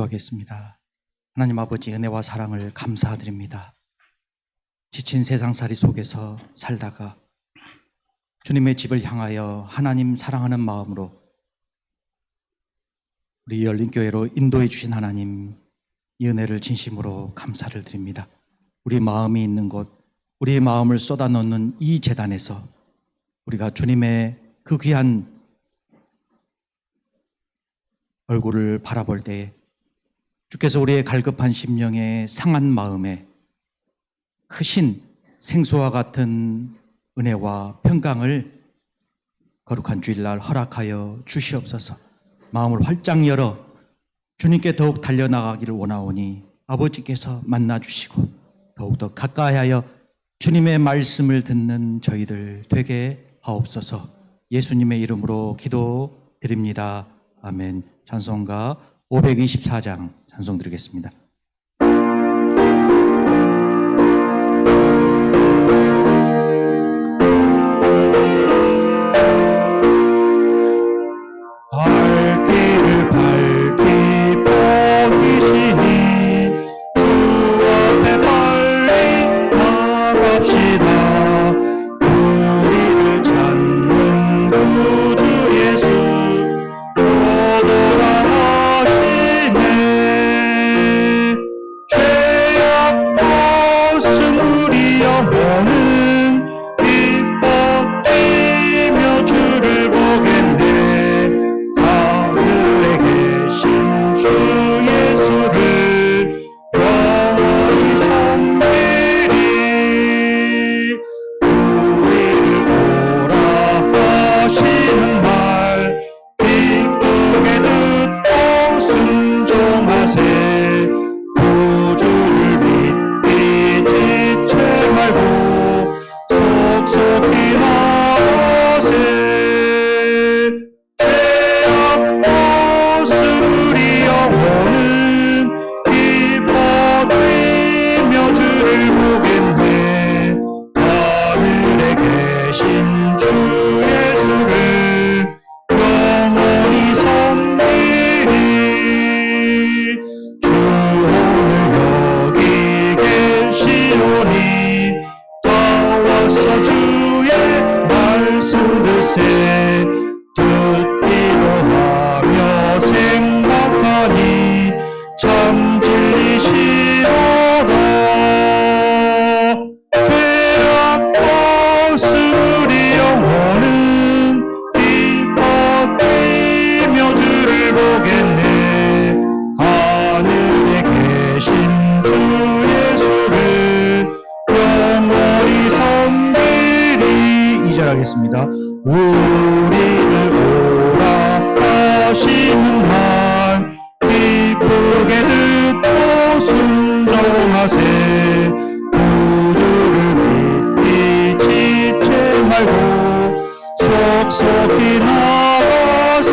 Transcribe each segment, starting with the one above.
기도하겠습니다. 하나님 아버지, 은혜와 사랑을 감사드립니다. 지친 세상살이 속에서 살다가 주님의 집을 향하여 하나님 사랑하는 마음으로 우리 열린교회로 인도해 주신 하나님, 이 은혜를 진심으로 감사를 드립니다. 우리 마음이 있는 곳, 우리의 마음을 쏟아놓는 이 제단에서 우리가 주님의 그 귀한 얼굴을 바라볼 때에 주께서 우리의 갈급한 심령에 상한 마음에 크신 생수와 같은 은혜와 평강을 거룩한 주일날 허락하여 주시옵소서. 마음을 활짝 열어 주님께 더욱 달려나가기를 원하오니 아버지께서 만나주시고 더욱더 가까이하여 주님의 말씀을 듣는 저희들 되게 하옵소서. 예수님의 이름으로 기도드립니다. 아멘. 찬송가 524장 찬송 드리겠습니다. 갈 길을 밝히 보이시니 주 앞에 빨리 나갑시다. 우리를 찾는 구주 예수 또 돌아오시네. 죄악 벗은 우리 영혼은 기뻐 뛰며 주를 보겠네. 하늘에 계신 주 예수를 영원히 섬기리. 우리를 오라 하시는 말 기쁘게 듣고 순종하세. 구주를 믿기 지체 말고 속속히 나가세. 죄악 벗은 우리 영혼은 기뻐 뛰며 주를 보겠네. 하늘에 계신 주 예수를 영원히 섬기리. 주 오늘 여기 계시오니 다 와서 주의 말씀 듣세. 듣기로 하며 생각하니 참 진리시로다. 죄악 벗은 우리 영혼은 기뻐 뛰며 주를 보겠네. 하늘에 계신 주 예수를 영원히 섬기리. 2절 하겠습니다. 우리를 오라 하시는 말 기쁘게 듣고 순종하세. 구주를 믿기 지체 말고 속속히 나가세.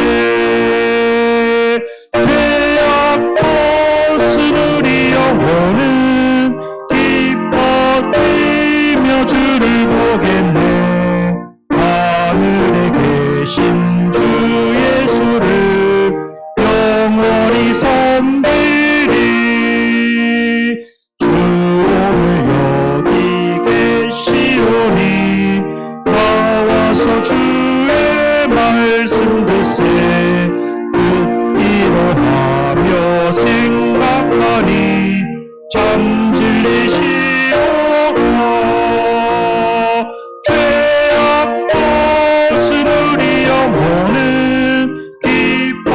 죄악 벗은 우리 영혼은 기뻐 뛰며 주를 보겠네. 하늘에 계신 주 예수를 영원히 섬기리. 주 오늘 여기 계시오니 나와서 주의 말씀 듣세. 듣기로 하며 생각하니 참 진리시오다. 죄악 벗은 우리 영혼은 기뻐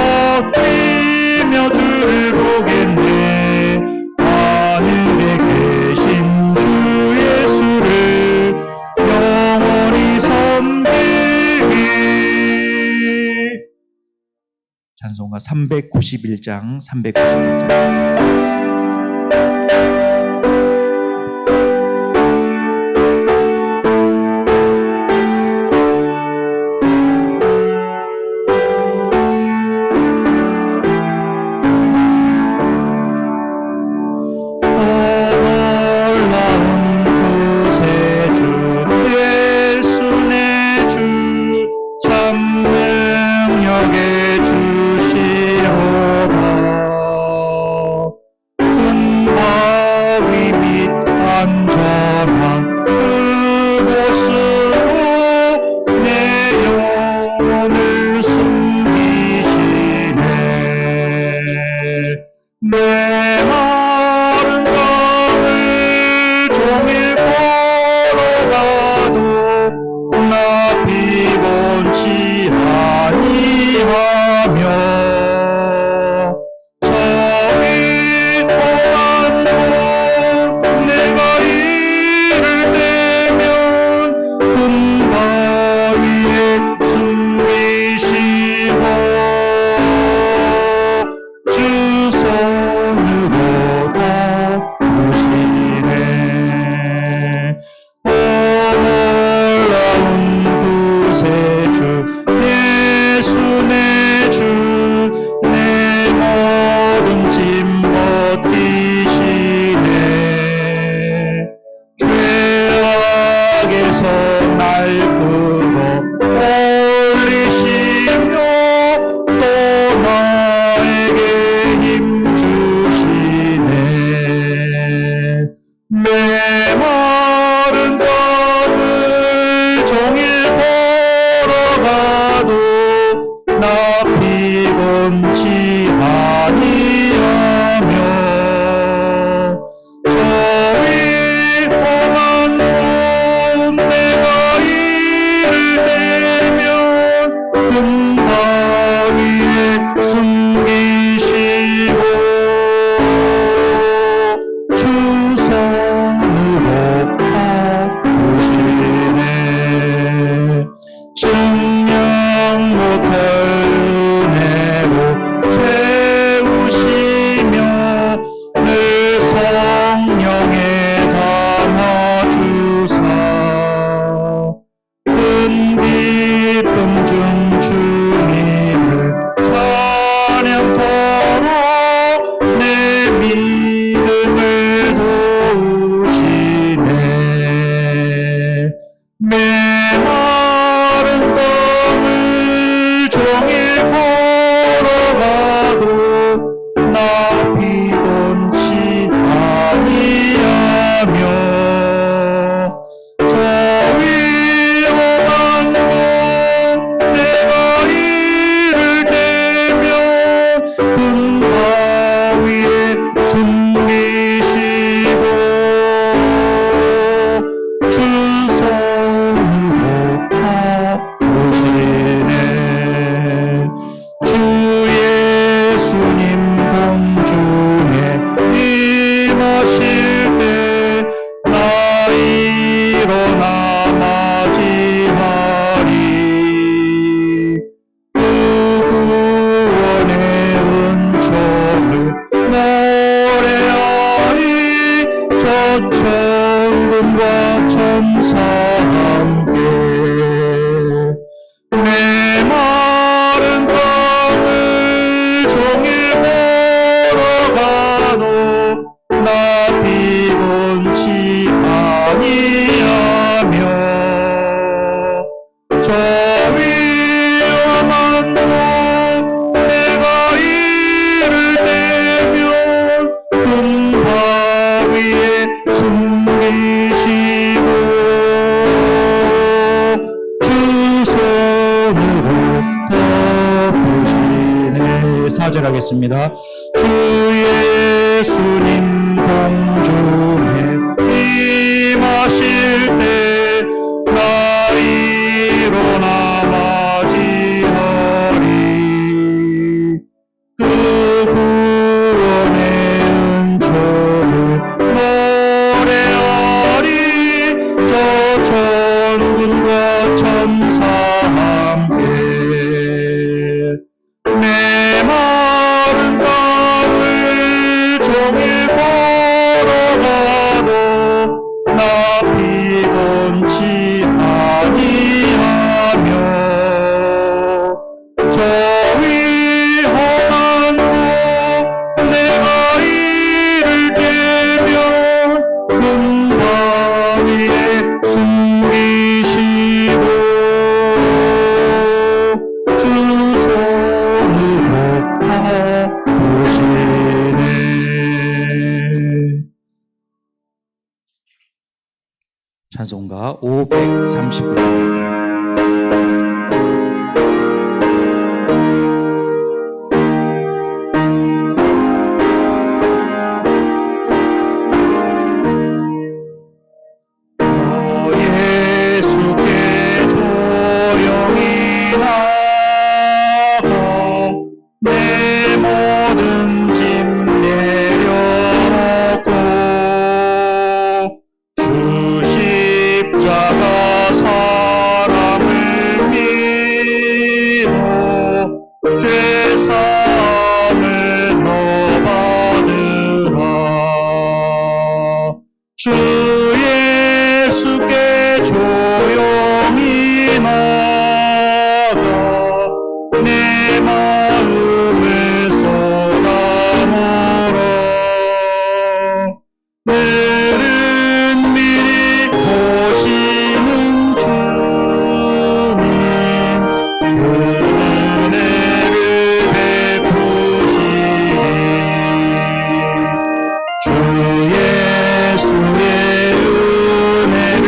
뛰며 주를 보겠네. 하늘에 계신 주 예수를 영원히 섬기리. 찬송가 391장 391장 아니하며 저희 성령에 담아주사 큰 기쁨 중 주님을 찬양토록 내 믿음을 도우시네. 메마른 땅을 종일 걸어가도 나 피곤치 아니하며 저 위험한 곳 내가 이를 대며 큰 바위에 숨기시고 주 손으로 보시네. 주 예수님 공중에 임하실 때 나 일어나 맞이하리. 그 구원의 은총을 노래하리. 저 천군과 천사와 함께 메마른 땅을 종일 걸어가도 나 피곤치 아니하며 저 위험한 곳 내가 이를 대면 큰 바위에 숨기시고 주 손으로 덮으시네. 4절 하겠습니다. 주 예수님 공중에 임하실 때 나 일어나 맞이하리. 그 구원의 은총을 노래하리. 저 천군과 천사와 함께 메마른 땅을 종일 걸어가도 나 피곤치 아니하며 저 위험한 곳 내가 이를 대면 큰 바위에 숨기시고 주 손으로 보시네. 찬송가 539입니다. 예수께 조용히 나가 내 모든 짐 내려놓고 주 십자가 사랑을 믿어 죄 사함을 너 받으라. 주 예수께 조용히 나가 내 마음을 쏟아놓으라. 늘은 미리 보시는 주님 그 은혜를 베푸시니 주 예수의 은혜를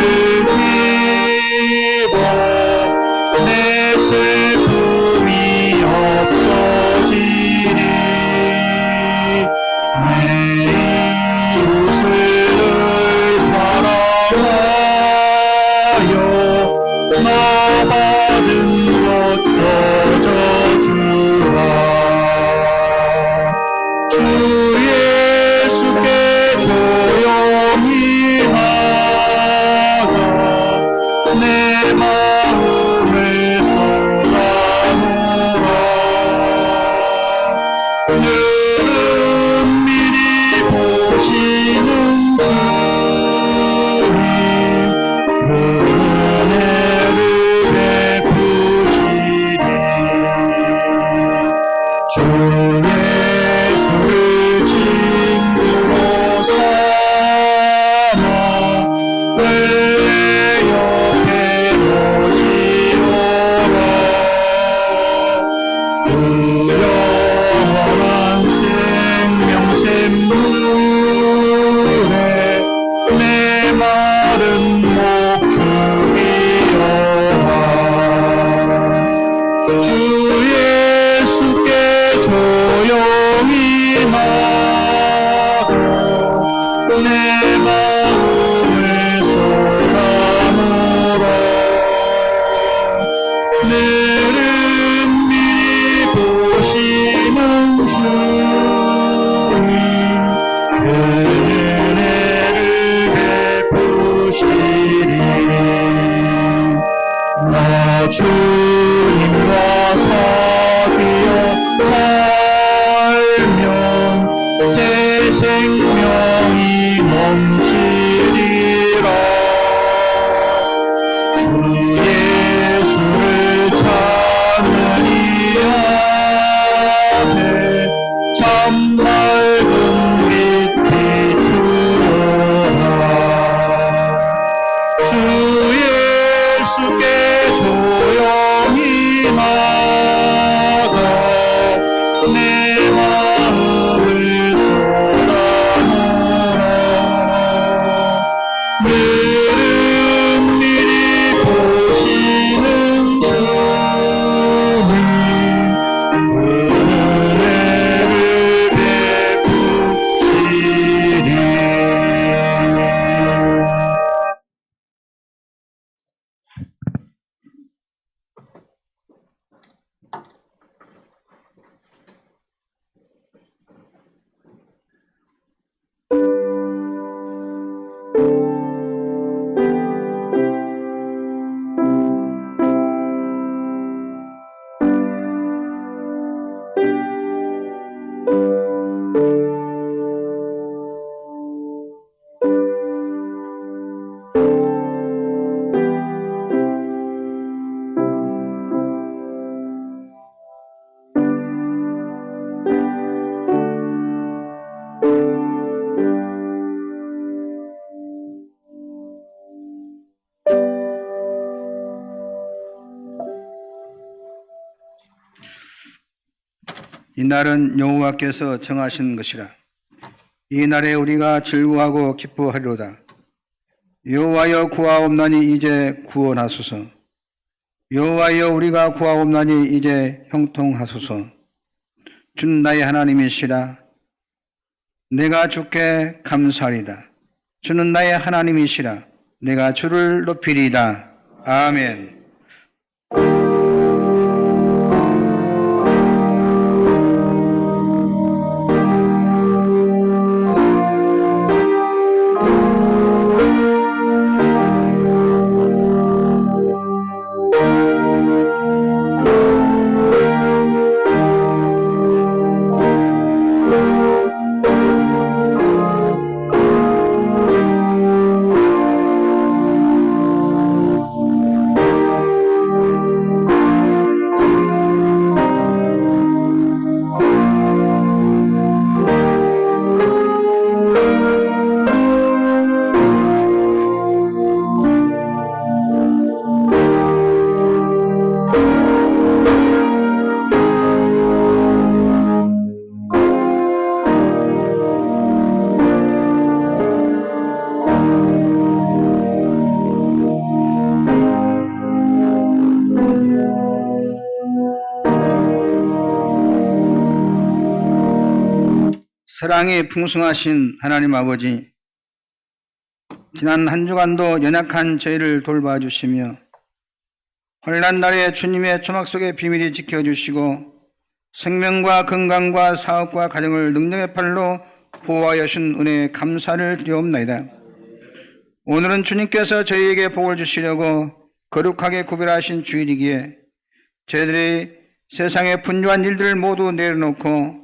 입어 내 슬픔이 없어지니 내 이웃을 사랑하여 나 받은 것 거저주라. 주 예수께 조용히 나가 내 마음을 쏟아놓으라. 늘은 미리 내 마음을 쏟아놓으라. 내를 미리 보시는 주님 그 은혜를 베푸시리. 나 주님과 사귀어 살면 새 생명이 넘치리라. 주 예수를 찾는 이 앞에 참 맑은 빛이 주어라. 주 예수께 조용히 나가 내 마음을 쏟아놓으라. 내를 미리 보시는 주님 그 은혜를 베푸시리. 이 날은 여호와께서 정하신 것이라. 이 날에 우리가 즐거워하고 기뻐하리로다. 여호와여 구하옵나니 이제 구원하소서. 여호와여 우리가 구하옵나니 이제 형통하소서. 주는 나의 하나님이시라. 내가 주께 감사하리다. 주는 나의 하나님이시라. 내가 주를 높이리이다. 아멘. 사랑이 풍성하신 하나님 아버지, 지난 한 주간도 연약한 저희를 돌봐주시며 환난 날에 주님의 초막 속에 비밀히 지켜주시고 생명과 건강과 사업과 가정을 능력의 팔로 보호하여 주신 은혜에 감사를 드리옵나이다. 오늘은 주님께서 저희에게 복을 주시려고 거룩하게 구별하신 주일이기에 저희들이 세상의 분주한 일들을 모두 내려놓고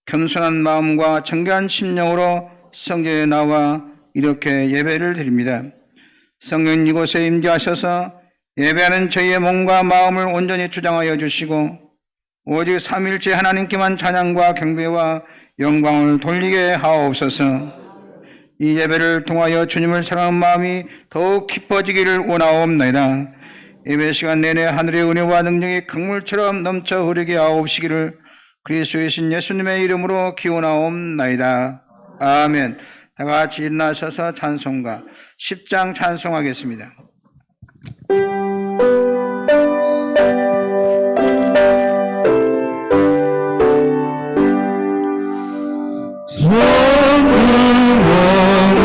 겸손한 마음과 정결한 심령으로 성전에 나와 이렇게 예배를 드립니다. 성령 이곳에 임재하셔서 예배하는 저희의 몸과 마음을 온전히 주장하여 주시고 오직 삼위일체 하나님께만 찬양과 경배와 영광을 돌리게 하옵소서. 이 예배를 통하여 주님을 사랑하는 마음이 더욱 깊어지기를 원하옵나이다. 예배 시간 내내 하늘의 은혜와 능력이 강물처럼 넘쳐 흐르게 하옵시기를 그리스도의 신 예수님의 이름으로 기원하옵나이다. 아멘. 다 같이 일어나셔서 찬송가 10장 찬송하겠습니다. 성령왕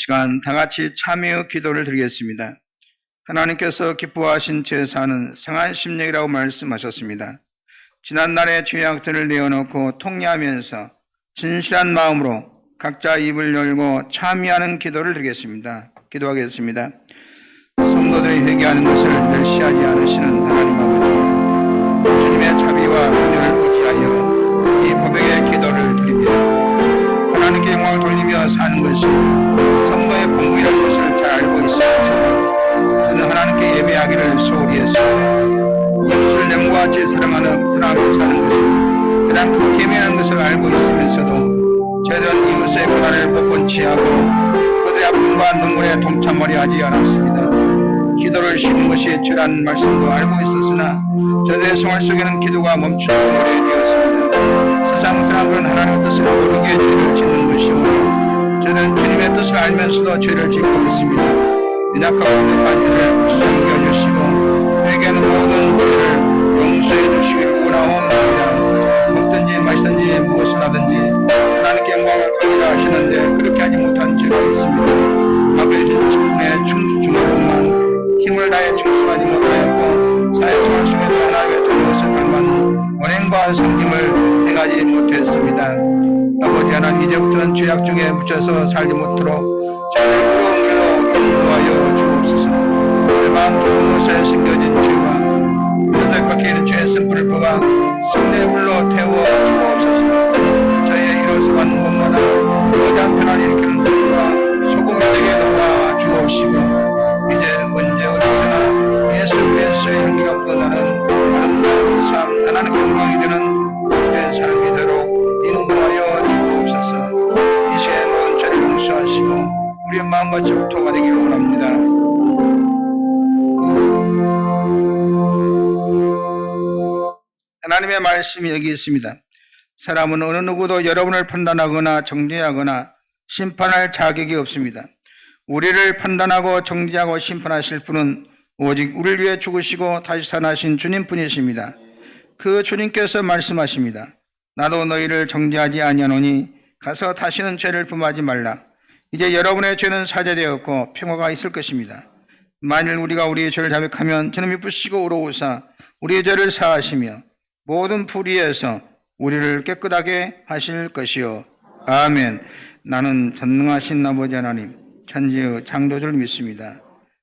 시간 다 같이 참여 기도를 드리겠습니다. 하나님께서 기뻐하신 제사는 상한 심령이라고 말씀하셨습니다. 지난날의 죄악들을 내어놓고 통례하면서 진실한 마음으로 각자 입을 열고 참여하는 기도를 드리겠습니다. 기도하겠습니다. 성도들이 회개하는 것을 멸시하지 않으시는 하나님 아버지, 주님의 자비와 은혜를 의지하여 이 고백의 기도를 드립니다. 하나님께 영광을 돌리며 사는 것이 성도의 공부이라는 것을 잘 알고 있습니다. 저는 하나님께 예배하기를 소홀히 했습니다. 이웃을 nem과 같이 사랑하며 사는 것이 가장 큰 계명이라는 것을 알고 있으면서도 저희들은 이웃의 고난을 못 본 채하고 그들의 아픔과 눈물에 동참하려 하지 않았습니다. 기도를 쉬는 것이 죄라는 말씀도 알고 있었으나 저들의 생활 속에는 기도가 멈추지 못하게 되었습니다. 세상 사람들은 하나님의 뜻을 모르게 죄를 짓는 것이오니 저는 주님의 뜻을 알면서도 죄를 짓고 있습니다. 연약하고 부족한 이들을 불쌍히 여주시고 회개하는 모든 죄를 용서해 주시기를 원하옵나이다. 먹든지 마시든지 무엇을 하든지 하나님께 영광을 돌리라 하시는데 그렇게 하지 못한 죄가 있습니다. 아버지 주신 직분에 충성하건만 힘을 다해 충성하지 못하였고 사회생활 속에서 하나님의 잘못을 닮은 언행과 섬김을 행하지 못했습니다. 아버지 하나님, 이제부터는 죄악 중에 묻혀서 살지 못하도록 저를 부러운 길로 인도하여 주옵소서. 내 마음 깊은 곳에 숨겨진 죄와 여덟 밖에 있는 죄의 쓴불을 부가 승리의 불로 태워 주옵소서. 저희의 일어서가는 곳마다 거대한 변화를 일으키는 불과 소금이 되게 놓아 주옵시고 이제 언제 어디서나 예수 그리스도의 향기가 묻어나는 아름다운 삶, 하나님의 영광이 되는 된 삶이 되도록 인도하여 주옵소서. 이 시간에 모든 죄를 용서하시고 우리의 마음과 질투가 되기를 원합니다. 하나님의 말씀이 여기 있습니다. 사람은 어느 누구도 여러분을 판단하거나 정죄하거나 심판할 자격이 없습니다. 우리를 판단하고 정죄하고 심판하실 분은 오직 우리를 위해 죽으시고 다시 살아나신 주님뿐이십니다. 그 주님께서 말씀하십니다. 나도 너희를 정죄하지 아니하노니 가서 다시는 죄를 범하지 말라. 이제 여러분의 죄는 사죄되었고 평화가 있을 것입니다. 만일 우리가 우리의 죄를 자백하면 저는 미쁘시고 의로우사 우리의 죄를 사하시며 모든 불의에서 우리를 깨끗하게 하실 것이요. 아멘. 나는 전능하신 아버지 하나님 천지의 창조주를 믿습니다.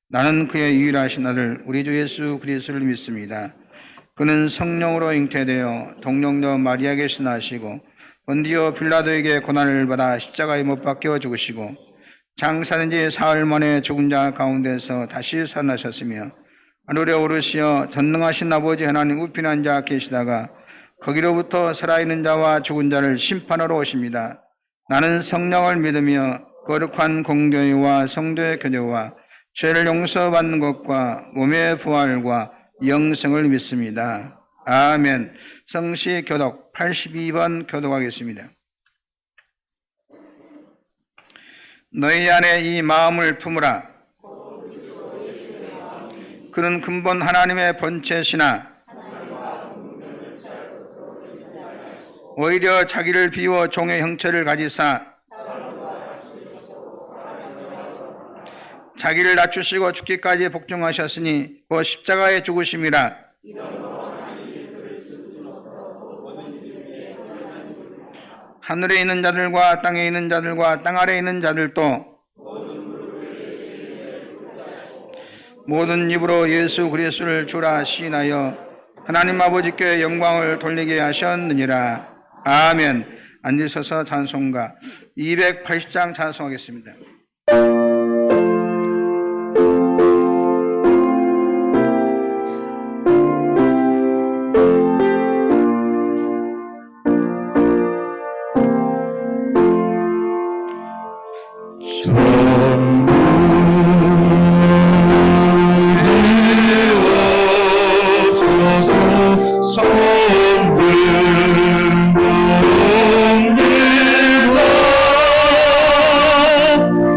나는 그의 유일하신 아들 우리 주 예수 그리스도를 믿습니다. 그는 성령으로 잉태되어 동정녀 마리아에게서 나시고 본디오 빌라도에게 고난을 받아 십자가에 못 박혀 죽으시고 장사된 지 사흘 만에 죽은 자 가운데서 다시 살아나셨으며 하늘에 오르시어 전능하신 아버지 하나님 우편에 앉아 계시다가 거기로부터 살아있는 자와 죽은 자를 심판하러 오십니다. 나는 성령을 믿으며 거룩한 공교회와 성도의 교제와 죄를 용서받는 것과 몸의 부활과 영생을 믿습니다. 아멘. 성시 교독 82번 교독하겠습니다. 너희 안에 이 마음을 품으라. 그는 근본 하나님의 본체시나 오히려 자기를 비워 종의 형체를 가지사 자기를 낮추시고 죽기까지 복종하셨으니 그 십자가에 죽으심이라. 하늘에 있는 자들과 땅에 있는 자들과 땅 아래에 있는 자들도 모든 입으로 예수 그리스도를 주라 시인하여 하나님 아버지께 영광을 돌리게 하셨느니라. 아멘. 앉으셔서 찬송가 280장 찬송하겠습니다.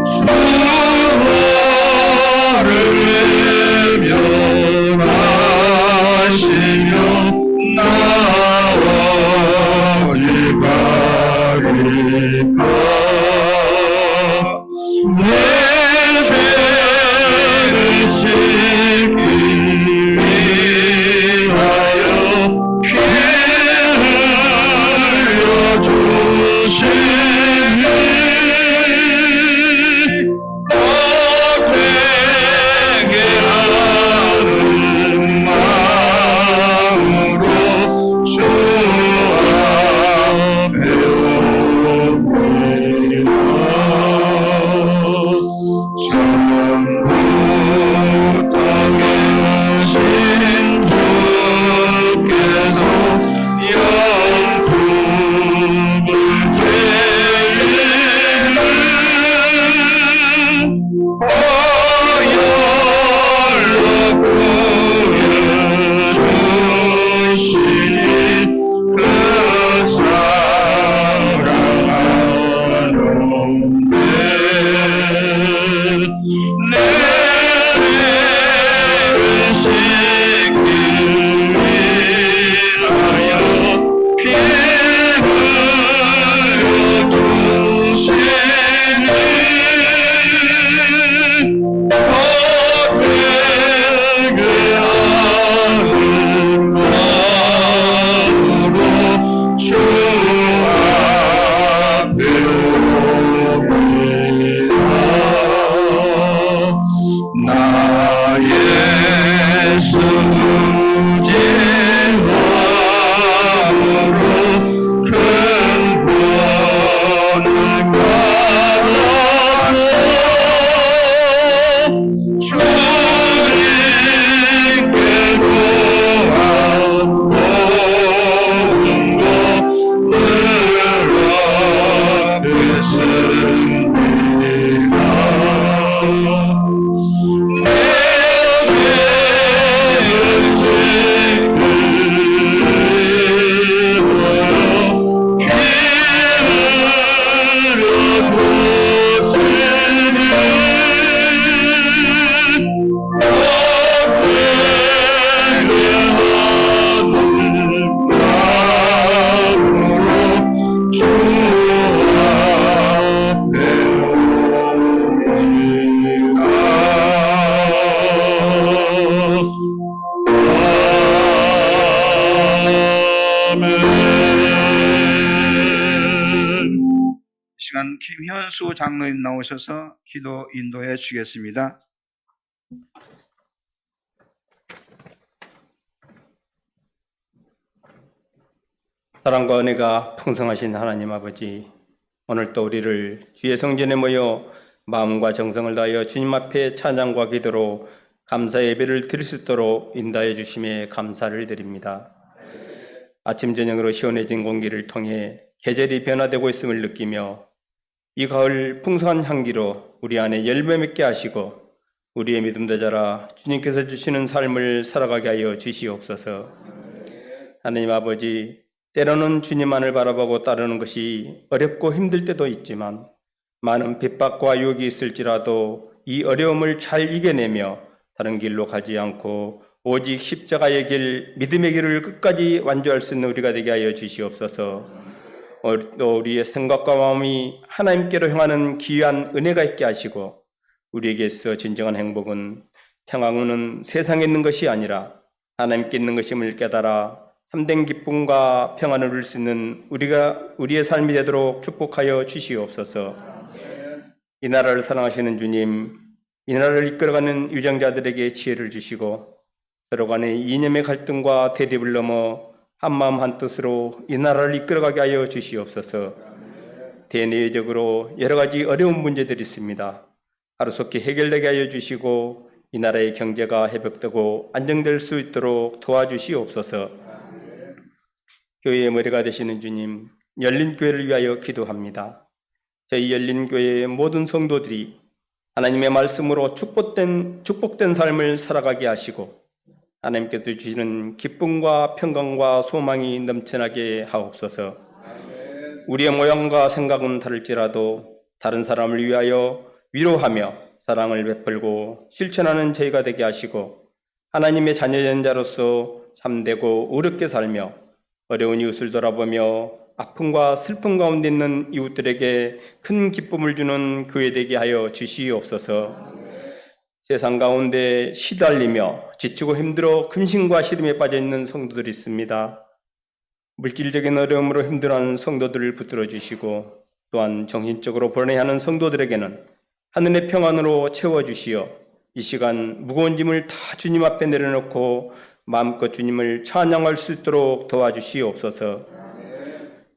손 시간 김현수 장로님 나오셔서 기도 인도해 주겠습니다. 사랑과 은혜가 풍성하신 하나님 아버지, 오늘 또 우리를 주의 성전에 모여 마음과 정성을 다하여 주님 앞에 찬양과 기도로 감사 예배를 드릴 수 있도록 인도해 주심에 감사를 드립니다. 아침 저녁으로 시원해진 공기를 통해 계절이 변화되고 있음을 느끼며 이 가을 풍성한 향기로 우리 안에 열매 맺게 하시고 우리의 믿음도 자라 주님께서 주시는 삶을 살아가게 하여 주시옵소서. 하나님 아버지, 때로는 주님만을 바라보고 따르는 것이 어렵고 힘들 때도 있지만 많은 핍박과 유혹이 있을지라도 이 어려움을 잘 이겨내며 다른 길로 가지 않고 오직 십자가의 길, 믿음의 길을 끝까지 완주할 수 있는 우리가 되게 하여 주시옵소서. 또 우리의 생각과 마음이 하나님께로 향하는 귀한 은혜가 있게 하시고 우리에게서 진정한 행복은 평안은 세상에 있는 것이 아니라 하나님께 있는 것임을 깨달아 참된 기쁨과 평안을 누릴 수 있는 우리의 삶이 되도록 축복하여 주시옵소서. 이 나라를 사랑하시는 주님, 이 나라를 이끌어가는 유정자들에게 지혜를 주시고 서로 간의 이념의 갈등과 대립을 넘어 한마음 한뜻으로 이 나라를 이끌어가게 하여 주시옵소서. 대내적으로 여러 가지 어려운 문제들이 있습니다. 하루속히 해결되게 하여 주시고 이 나라의 경제가 회복되고 안정될 수 있도록 도와주시옵소서. 교회의 머리가 되시는 주님, 열린 교회를 위하여 기도합니다. 저희 열린 교회의 모든 성도들이 하나님의 말씀으로 축복된 삶을 살아가게 하시고 하나님께서 주시는 기쁨과 평강과 소망이 넘쳐나게 하옵소서. 우리의 모양과 생각은 다를지라도 다른 사람을 위하여 위로하며 사랑을 베풀고 실천하는 저희가 되게 하시고 하나님의 자녀된 자로서 참되고 의롭게 살며 어려운 이웃을 돌아보며 아픔과 슬픔 가운데 있는 이웃들에게 큰 기쁨을 주는 교회 되게 하여 주시옵소서. 세상 가운데 시달리며 지치고 힘들어 근심과 시름에 빠져 있는 성도들이 있습니다. 물질적인 어려움으로 힘들어하는 성도들을 붙들어 주시고 또한 정신적으로 불안해하는 성도들에게는 하늘의 평안으로 채워주시어 이 시간 무거운 짐을 다 주님 앞에 내려놓고 마음껏 주님을 찬양할 수 있도록 도와주시옵소서.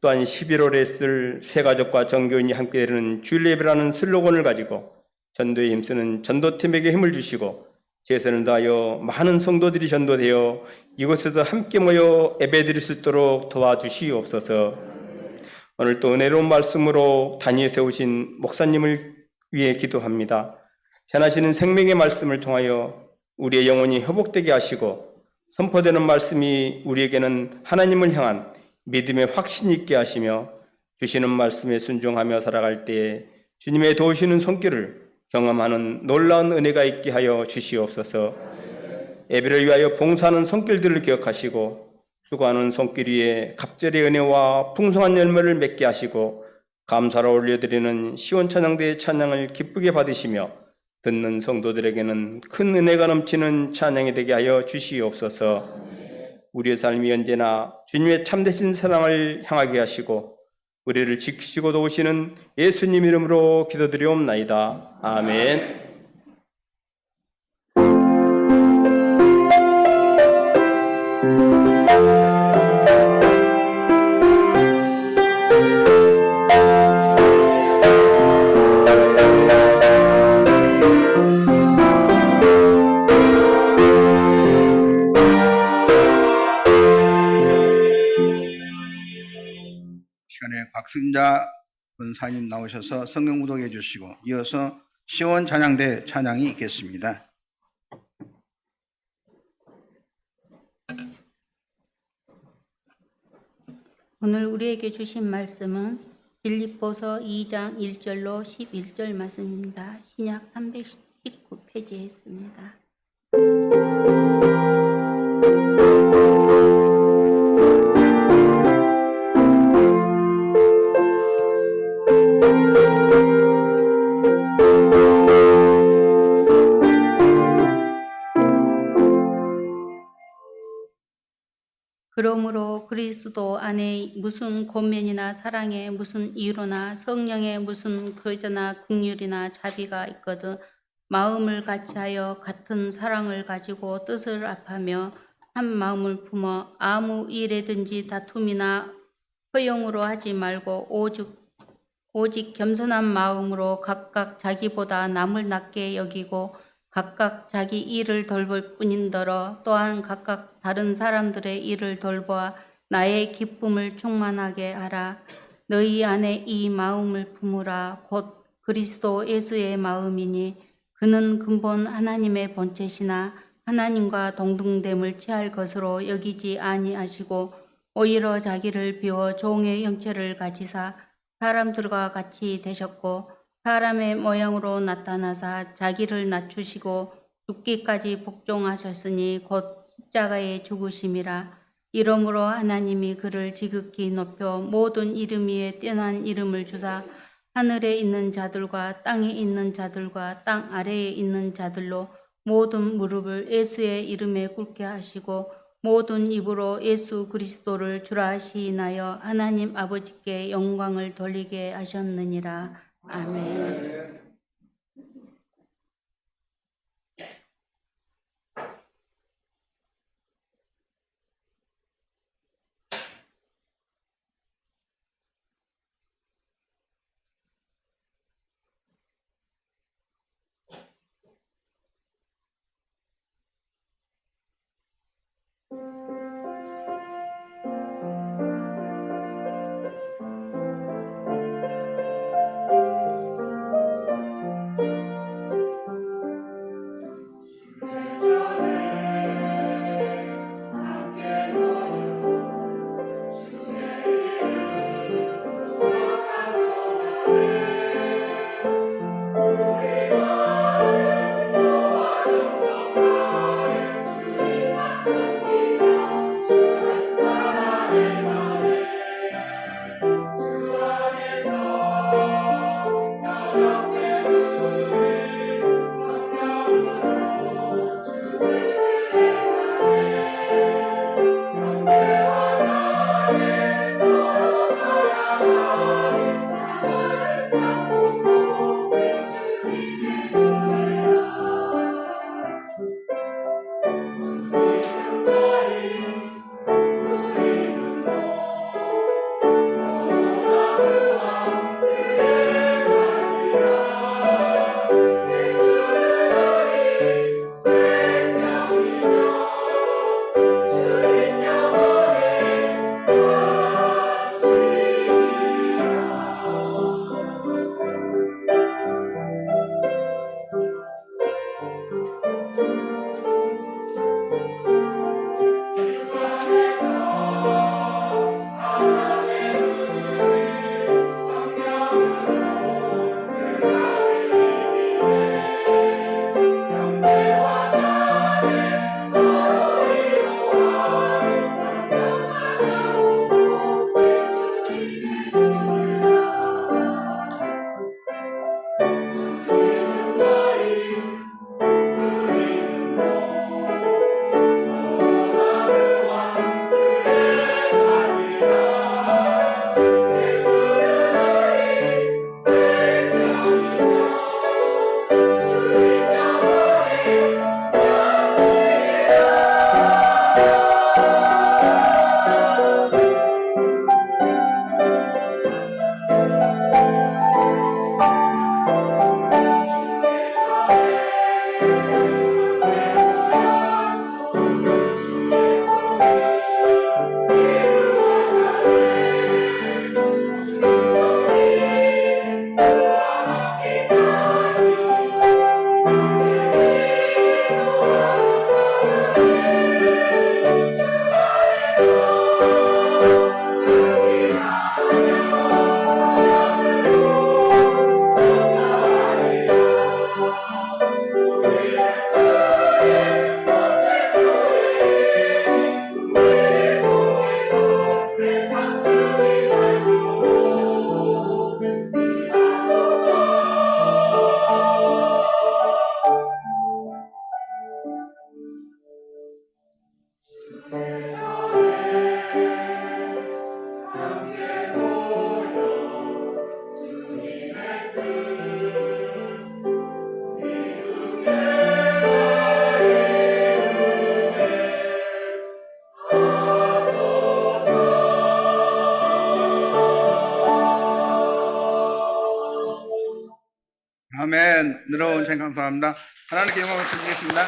또한 11월에 쓸 새가족과 정교인이 함께 드리는 주일 예배라는 슬로건을 가지고 전도에 힘쓰는 전도팀에게 힘을 주시고 최선을 다하여 많은 성도들이 전도되어 이곳에서 함께 모여 예배드릴 수 있도록 도와주시옵소서. 오늘 또 은혜로운 말씀으로 단위에 세우신 목사님을 위해 기도합니다. 전하시는 생명의 말씀을 통하여 우리의 영혼이 회복되게 하시고 선포되는 말씀이 우리에게는 하나님을 향한 믿음의 확신이 있게 하시며 주시는 말씀에 순종하며 살아갈 때에 주님의 도우시는 손길을 경험하는 놀라운 은혜가 있게 하여 주시옵소서. 예배를 위하여 봉사하는 손길들을 기억하시고 수고하는 손길 위에 갑절의 은혜와 풍성한 열매를 맺게 하시고 감사로 올려드리는 시온찬양대의 찬양을 기쁘게 받으시며 듣는 성도들에게는 큰 은혜가 넘치는 찬양이 되게 하여 주시옵소서. 우리의 삶이 언제나 주님의 참되신 사랑을 향하게 하시고 우리를 지키시고 도우시는 예수님 이름으로 기도드리옵나이다. 아멘. 시간에 곽승자 권사님 나오셔서 성경 묵독해 주시고 이어서 시온 찬양대 찬양이 있겠습니다. 오늘 우리에게 주신 말씀은 빌립보서 2장 1절로 11절 말씀입니다. 신약 319페이지에 있습니다. 이러므로 그리스도 안에 무슨 권면이나 사랑에 무슨 이유로나 성령에 무슨 교제나 긍휼이나 자비가 있거든 마음을 같이하여 같은 사랑을 가지고 뜻을 합하며 한 마음을 품어 아무 일에든지 다툼이나 허용으로 하지 말고 오직 겸손한 마음으로 각각 자기보다 남을 낮게 여기고 각각 자기 일을 돌볼 뿐인더러 또한 각각 다른 사람들의 일을 돌보아 나의 기쁨을 충만하게 하라. 너희 안에 이 마음을 품으라. 곧 그리스도 예수의 마음이니 그는 근본 하나님의 본체시나 하나님과 동등됨을 취할 것으로 여기지 아니하시고 오히려 자기를 비워 종의 형체를 가지사 사람들과 같이 되셨고 사람의 모양으로 나타나사 자기를 낮추시고 죽기까지 복종하셨으니 곧 십자가의 죽으심이라. 이러므로 하나님이 그를 지극히 높여 모든 이름 위에 뛰어난 이름을 주사 하늘에 있는 자들과 땅에 있는 자들과 땅 아래에 있는 자들로 모든 무릎을 예수의 이름에 꿇게 하시고 모든 입으로 예수 그리스도를 주라 시인하여 하나님 아버지께 영광을 돌리게 하셨느니라. 아멘. 아멘. 늘어온 생 감사합니다. 하나님께 영광을 드리겠습니다.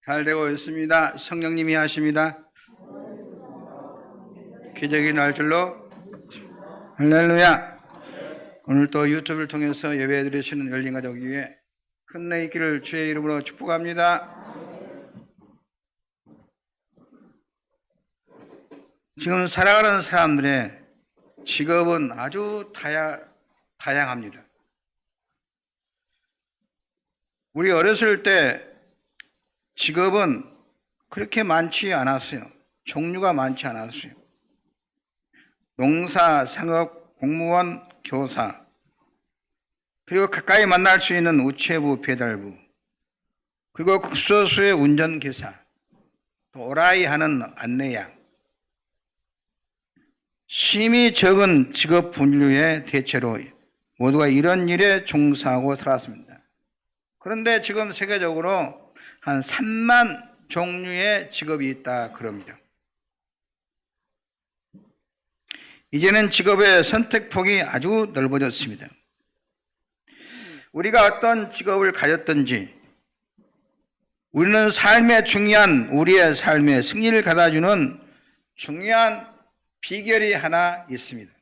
잘 되고 있습니다. 성령님이 하십니다. 기적이 날 줄로 할렐루야. 오늘 또 유튜브를 통해서 예배 드리시는 열린 가족 위에 큰 내 있기를 주의 이름으로 축복합니다. 지금 살아가는 사람들의 직업은 아주 다양합니다. 우리 어렸을 때 직업은 그렇게 많지 않았어요. 종류가 많지 않았어요. 농사, 상업, 공무원, 교사, 그리고 가까이 만날 수 있는 우체부, 배달부, 그리고 국소수의 운전기사, 또 오라이 하는 안내양, 심히 적은 직업 분류의 대체로 모두가 이런 일에 종사하고 살았습니다. 그런데 지금 세계적으로 한 3만 종류의 직업이 있다 그럽니다. 이제는 직업의 선택폭이 아주 넓어졌습니다. 우리가 어떤 직업을 가졌든지 우리는 우리의 삶의 승리를 가져주는 중요한 비결이 하나 있습니다.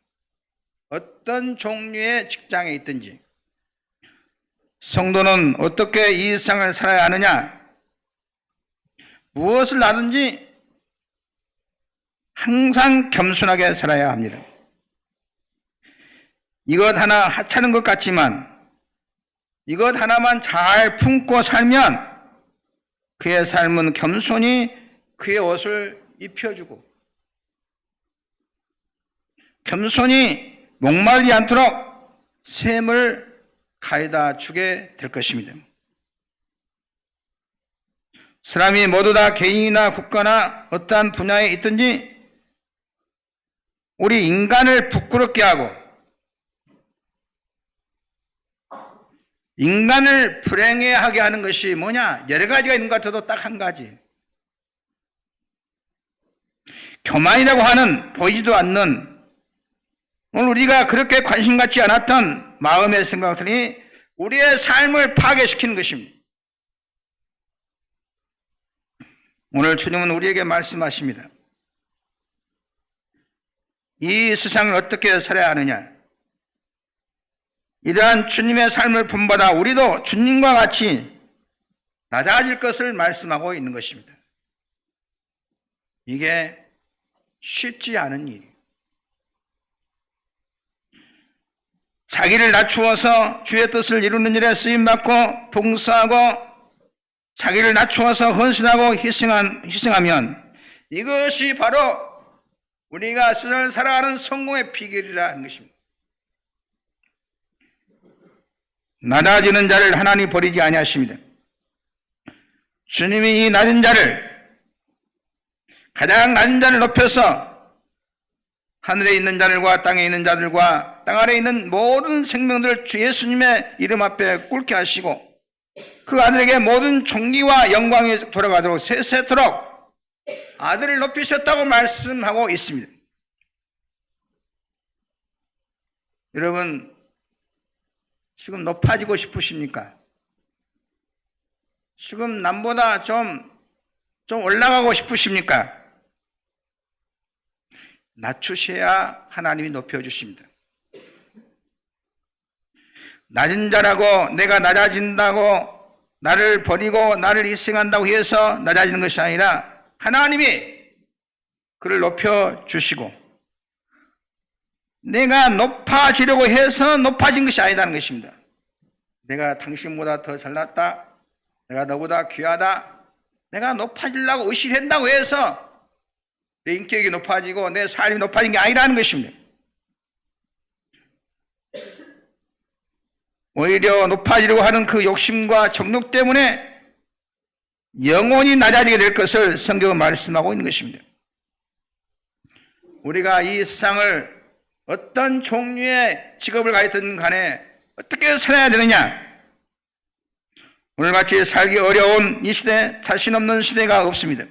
어떤 종류의 직장에 있든지 성도는 어떻게 이 세상을 살아야 하느냐, 무엇을 하든지 항상 겸손하게 살아야 합니다. 이것 하나 하찮은 것 같지만 이것 하나만 잘 품고 살면 그의 삶은 겸손히 그의 옷을 입혀주고 겸손히 목말리지 않도록 샘을 가져다 주게 될 것입니다. 사람이 모두 다 개인이나 국가나 어떠한 분야에 있든지 우리 인간을 부끄럽게 하고 인간을 불행해하게 하는 것이 뭐냐? 여러 가지가 있는 것 같아도 딱 한 가지. 교만이라고 하는 보이지도 않는 오늘 우리가 그렇게 관심 갖지 않았던 마음의 생각들이 우리의 삶을 파괴시키는 것입니다. 오늘 주님은 우리에게 말씀하십니다. 이 세상을 어떻게 살아야 하느냐? 이러한 주님의 삶을 본받아 우리도 주님과 같이 낮아질 것을 말씀하고 있는 것입니다. 이게 쉽지 않은 일이에요. 자기를 낮추어서 주의 뜻을 이루는 일에 쓰임받고 봉사하고 자기를 낮추어서 헌신하고 희생하면 이것이 바로 우리가 세상을 살아가는 성공의 비결이라 하는 것입니다. 낮아지는 자를 하나님 버리지 아니하십니다. 주님이 이 낮은 자를, 가장 낮은 자를 높여서 하늘에 있는 자들과 땅에 있는 자들과 땅 아래에 있는 모든 생명들을 주 예수님의 이름 앞에 꿇게 하시고 그 아들에게 모든 존귀와 영광이 돌아가도록 세세토록 아들을 높이셨다고 말씀하고 있습니다. 여러분, 지금 높아지고 싶으십니까? 지금 남보다 좀 올라가고 싶으십니까? 낮추셔야 하나님이 높여주십니다. 낮은 자라고 내가 낮아진다고 나를 버리고 나를 희생한다고 해서 낮아지는 것이 아니라 하나님이 그를 높여주시고 내가 높아지려고 해서 높아진 것이 아니라는 것입니다. 내가 당신보다 더 잘났다, 내가 너보다 귀하다, 내가 높아지려고 의식한다고 해서 내 인격이 높아지고 내 삶이 높아진 게 아니라는 것입니다. 오히려 높아지려고 하는 그 욕심과 정욕 때문에 영원히 낮아지게 될 것을 성경은 말씀하고 있는 것입니다. 우리가 이 세상을 어떤 종류의 직업을 가졌든 간에 어떻게 살아야 되느냐? 오늘같이 살기 어려운 이 시대, 자신 없는 시대가 없습니다.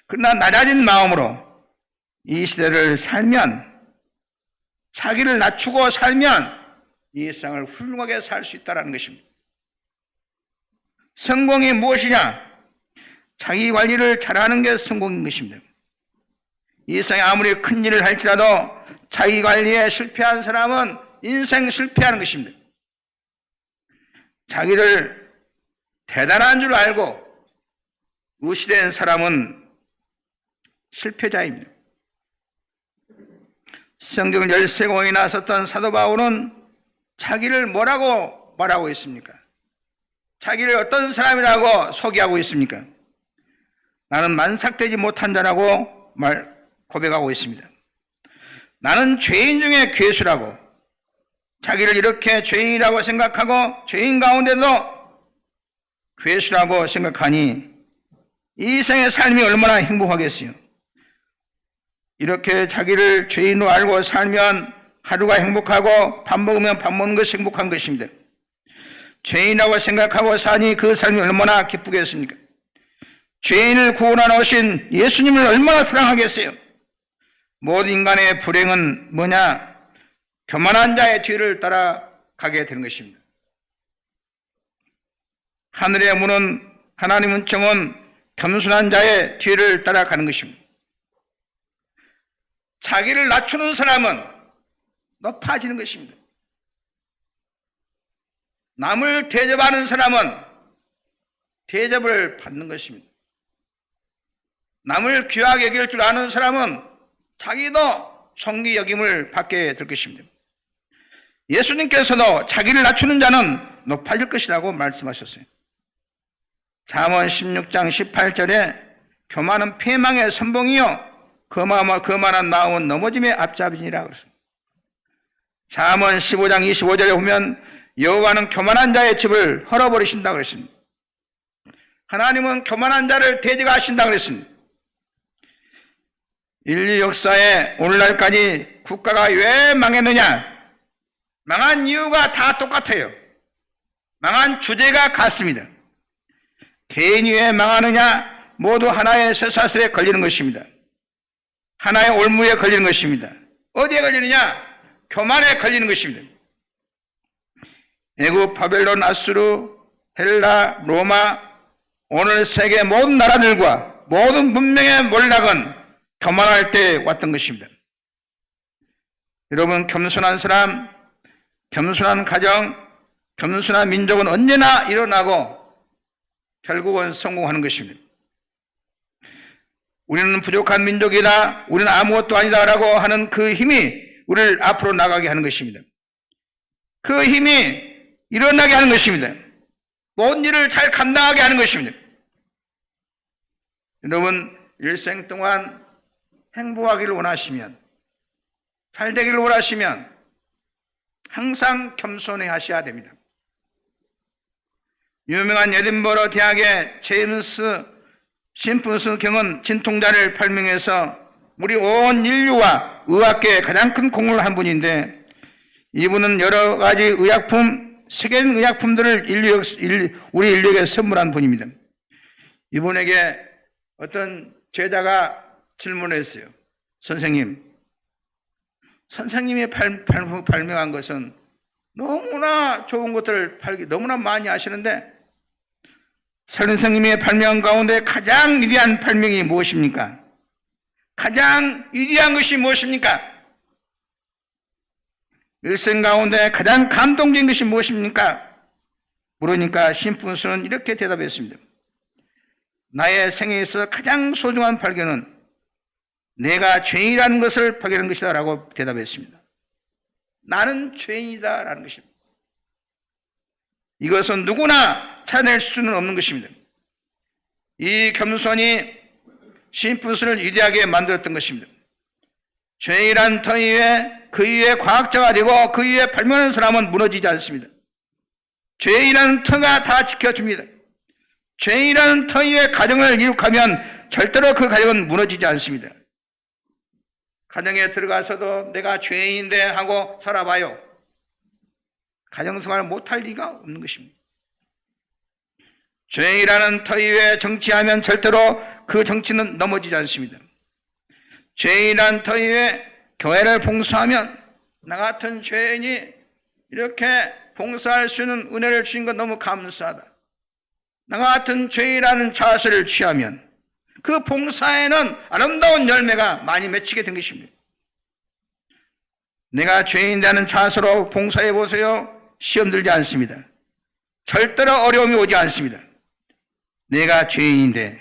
그러나 낮아진 마음으로 이 시대를 살면, 자기를 낮추고 살면 이 세상을 훌륭하게 살 수 있다는 것입니다. 성공이 무엇이냐? 자기 관리를 잘하는 게 성공인 것입니다. 이 세상에 아무리 큰 일을 할지라도 자기 관리에 실패한 사람은 인생 실패하는 것입니다. 자기를 대단한 줄 알고 무시된 사람은 실패자입니다. 성경을 13권이나 썼던 사도 바울은 자기를 뭐라고 말하고 있습니까? 자기를 어떤 사람이라고 소개하고 있습니까? 나는 만삭되지 못한 자라고 고백하고 있습니다. 나는 죄인 중에 괴수라고, 자기를 이렇게 죄인이라고 생각하고 죄인 가운데도 괴수라고 생각하니 이 생의 삶이 얼마나 행복하겠어요. 이렇게 자기를 죄인으로 알고 살면 하루가 행복하고 밥 먹으면 밥 먹는 것이 행복한 것입니다. 죄인이라고 생각하고 사니 그 삶이 얼마나 기쁘겠습니까? 죄인을 구원하러 오신 예수님을 얼마나 사랑하겠어요? 모든 인간의 불행은 뭐냐? 교만한 자의 뒤를 따라가게 되는 것입니다. 하늘의 문은, 하나님 은총은 겸손한 자의 뒤를 따라가는 것입니다. 자기를 낮추는 사람은 높아지는 것입니다. 남을 대접하는 사람은 대접을 받는 것입니다. 남을 귀하게 여길 줄 아는 사람은 자기도 존귀 여김을 받게 될 것입니다. 예수님께서도 자기를 낮추는 자는 높아질 것이라고 말씀하셨어요. 잠언 16장 18절에 교만은 패망의 선봉이요 거만한 마음은 넘어짐의 앞잡이니라 그랬습니다. 잠언 15장 25절에 보면 여호와는 교만한 자의 집을 헐어버리신다 그랬습니다. 하나님은 교만한 자를 대적하신다 그랬습니다. 인류 역사에 오늘날까지 국가가 왜 망했느냐? 망한 이유가 다 똑같아요. 망한 주제가 같습니다. 개인이 왜 망하느냐? 모두 하나의 쇠사슬에 걸리는 것입니다. 하나의 올무에 걸리는 것입니다. 어디에 걸리느냐? 교만에 걸리는 것입니다. 애굽, 바벨론, 아수르, 헬라, 로마, 오늘 세계 모든 나라들과 모든 문명의 몰락은 교만할 때 왔던 것입니다. 여러분, 겸손한 사람, 겸손한 가정, 겸손한 민족은 언제나 일어나고 결국은 성공하는 것입니다. 우리는 부족한 민족이다, 우리는 아무것도 아니다라고 하는 그 힘이 우리를 앞으로 나가게 하는 것입니다. 그 힘이 일어나게 하는 것입니다. 모든 일을 잘 감당하게 하는 것입니다. 여러분, 일생 동안 행복하기를 원하시면, 잘 되기를 원하시면 항상 겸손해 하셔야 됩니다. 유명한 에든버러 대학의 제임스 심프스 경은 진통자를 발명해서 우리 온 인류와 의학계에 가장 큰 공헌을 한 분인데, 이분은 여러 가지 의약품, 세계적인 의약품들을 우리 인류에게 선물한 분입니다. 이분에게 어떤 제자가 질문했어요. 선생님이 발명한 것은 너무나 좋은 것들을 너무나 많이 하시는데, 선생님의 발명 가운데 가장 위대한 발명이 무엇입니까? 가장 위대한 것이 무엇입니까? 일생 가운데 가장 감동적인 것이 무엇입니까? 물으니까 심프스는 이렇게 대답했습니다. 나의 생에 있어 가장 소중한 발견은 내가 죄인이라는 것을 발견한 것이다 라고 대답했습니다. 나는 죄인이다 라는 것입니다. 이것은 누구나 찾아낼 수는 없는 것입니다. 이 겸손이 심프스를 위대하게 만들었던 것입니다. 죄인이란 터 위에 그 위에 과학자가 되고 그 위에 발명하는 사람은 무너지지 않습니다. 죄인이라는 터가 다 지켜줍니다. 죄인이라는 터 위에 가정을 이룩하면 절대로 그 가정은 무너지지 않습니다. 가정에 들어가서도 내가 죄인인데 하고 살아봐요. 가정생활을 못할 리가 없는 것입니다. 죄인이라는 터 위에 정치하면 절대로 그 정치는 넘어지지 않습니다. 죄인이라는 터 위에 교회를 봉사하면 나 같은 죄인이 이렇게 봉사할 수 있는 은혜를 주신 것 너무 감사하다. 나 같은 죄인이라는 자세를 취하면 그 봉사에는 아름다운 열매가 많이 맺히게 된 것입니다. 내가 죄인이라는 자세로 봉사해 보세요. 시험 들지 않습니다. 절대로 어려움이 오지 않습니다. 내가 죄인인데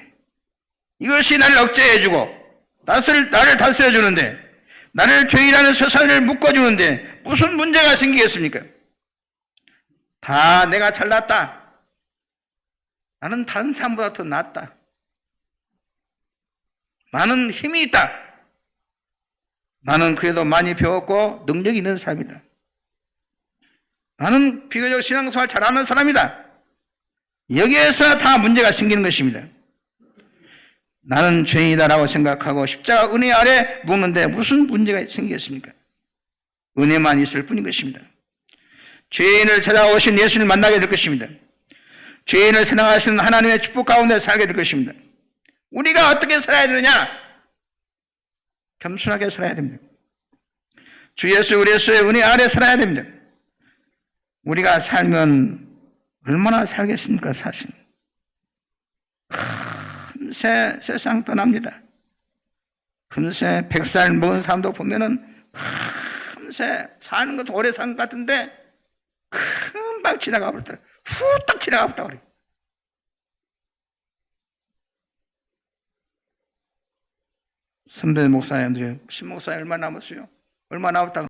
이것이 나를 억제해주고 나를 다스려주는데 나를 죄인이라는 서사를 묶어주는데 무슨 문제가 생기겠습니까? 다 내가 잘났다. 나는 다른 사람보다 더 낫다. 나는 힘이 있다. 나는 그래도 많이 배웠고 능력이 있는 사람이다. 나는 비교적 신앙생활 잘하는 사람이다. 여기에서 다 문제가 생기는 것입니다. 나는 죄인이다라고 생각하고 십자가 은혜 아래 묵는데 무슨 문제가 생기겠습니까? 은혜만 있을 뿐인 것입니다. 죄인을 찾아오신 예수를 만나게 될 것입니다. 죄인을 사랑하시는 하나님의 축복 가운데 살게 될 것입니다. 우리가 어떻게 살아야 되느냐? 겸손하게 살아야 됩니다. 주 예수 그리스도의 은혜 아래 살아야 됩니다. 우리가 살면 얼마나 살겠습니까? 사실 금세 세상 떠납니다. 금세 100살 먹은 사람도 보면은 금세 사는 것도 오래 산 것 같은데 금방 지나가 버렸더라. 후딱 지나가 버렸다 그래. 선배 목사님들이 신 목사님 얼마 남았어요? 얼마 남았다